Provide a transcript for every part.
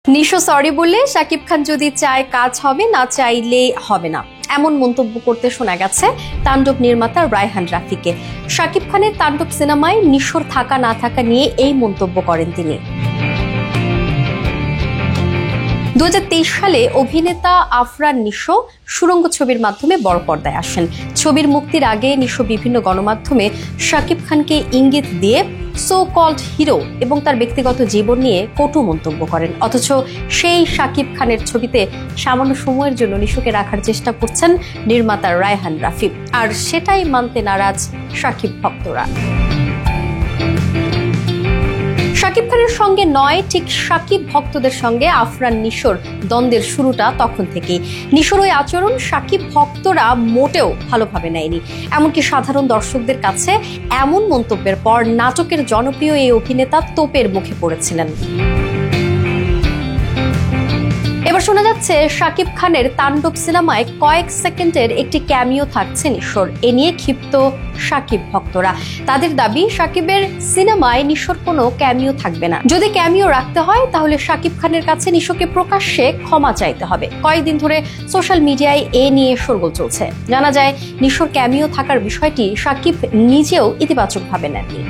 Nisho sorry বললে শাকিব খান যদি চায় কাজ হবে, না চাইলে হবে না, এমন মন্তব্য করতে শোনা গেছে তাণ্ডব নির্মাতা রায়হান রাফিকে। শাকিব খানের তাণ্ডব সিনেমায় নিশোর থাকা না থাকা নিয়ে এই মন্তব্য করেন তিনি। 2023 সালে অভিনেতা আফরান নিশো সুরঙ্গ ছবির মাধ্যমে বড় পর্দায় আসেন। ছবির মুক্তির আগে নিশো বিভিন্ন গণমাধ্যমে শাকিব খানকে ইঙ্গিত দিয়ে সো কল্ড হিরো এবং তার ব্যক্তিগত জীবন নিয়ে কটু মন্তব্য করেন। অথচ সেই শাকিব খানের ছবিতে সামান্য সময়ের জন্য নিশোকে রাখার চেষ্টা করছেন নির্মাতা রায়হান রাফি, আর সেটাই মানতে নারাজ শাকিব ভক্তরা। শাকিব খানের সঙ্গে নয়, ঠিক শাকিব ভক্তদের সঙ্গে আফরান নিশোর দ্বন্দ্বের শুরুটা তখন থেকেই। নিশোর ওই আচরণ শাকিব ভক্তরা মোটেও ভালোভাবে নেয়নি। এমনকি সাধারণ দর্শকদের কাছে এমন মন্তব্যের পর নাটকের জনপ্রিয় এই অভিনেতা তোপের মুখে পড়েছিলেন। এবার শোনা যাচ্ছে শাকিব খানের তাণ্ডব সিনেমায় কয়েক সেকেন্ডের একটি ক্যামিও থাকছে নিশোর। এ নিয়ে ক্ষিপ্ত শাকিব ভক্তরা। তাদের দাবি, শাকিবের সিনেমায় নিশোর কোনো ক্যামিও থাকবে না। যদি ক্যামিও রাখতে হয় তাহলে শাকিব খানের কাছে নিশোকে প্রকাশ্যে ক্ষমা চাইতে হবে। কয়েকদিন ধরে সোশ্যাল মিডিয়ায় এ নিয়ে শোরগোল চলছে। জানা যায়, নিশোর ক্যামিও থাকার বিষয়টি শাকিব নিজেও ইতিবাচকভাবে নেননি।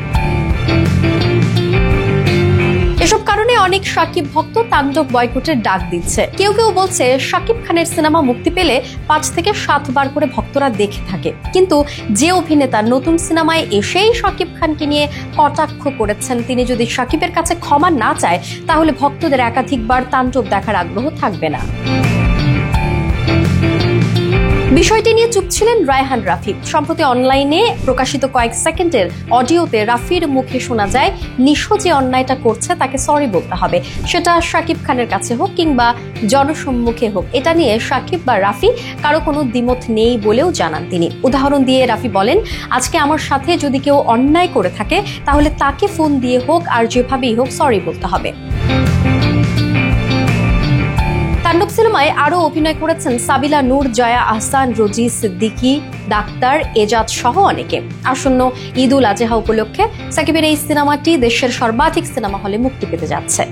এসব কারণে অনেক শাকিব ভক্ত তাণ্ডব বয়কটের ডাক দিচ্ছে। কেউ কেউ বলছে, শাকিব খানের সিনেমা মুক্তি পেলে 5 থেকে 7 বার করে ভক্তরা দেখে থাকে, কিন্তু যে অভিনেতা নতুন সিনেমায় এসেই শাকিব খানকে নিয়ে কটাক্ষ করেছেন, তিনি যদি শাকিবের কাছে ক্ষমা না চায় তাহলে ভক্তদের একাধিকবার তাণ্ডব দেখার আগ্রহ থাকবে না। বিষয়টি নিয়ে চুপ ছিলেন রায়হান রাফি। সম্প্রতি অনলাইনে প্রকাশিত কয়েক সেকেন্ডের অডিওতে রাফির মুখে শোনা যায়, নিশো যে অন্যায়টা করছে তাকে সরি বলতে হবে, সেটা শাকিব খানের কাছে হোক কিংবা জনসম্মুখে হোক। এটা নিয়ে শাকিব বা রাফি কারো কোনো দ্বিমত নেই বলেও জানান তিনি। উদাহরণ দিয়ে রাফি বলেন, আজকে আমার সাথে যদি কেউ অন্যায় করে থাকে তাহলে তাকে ফোন দিয়ে হোক আর যেভাবেই হোক সরি বলতে হবে। তাণ্ডব সিনেমায় আরও অভিনয় করেছেন সাবিলা নূর, জয়া আহসান, রোজি সিদ্দিকী, ডাক্তার এজাজ সহ অনেকে। আসন্ন ঈদ উল আজহা উপলক্ষে সাকিবের এই সিনেমাটি দেশের সর্বাধিক সিনেমা হলে মুক্তি পেতে যাচ্ছে।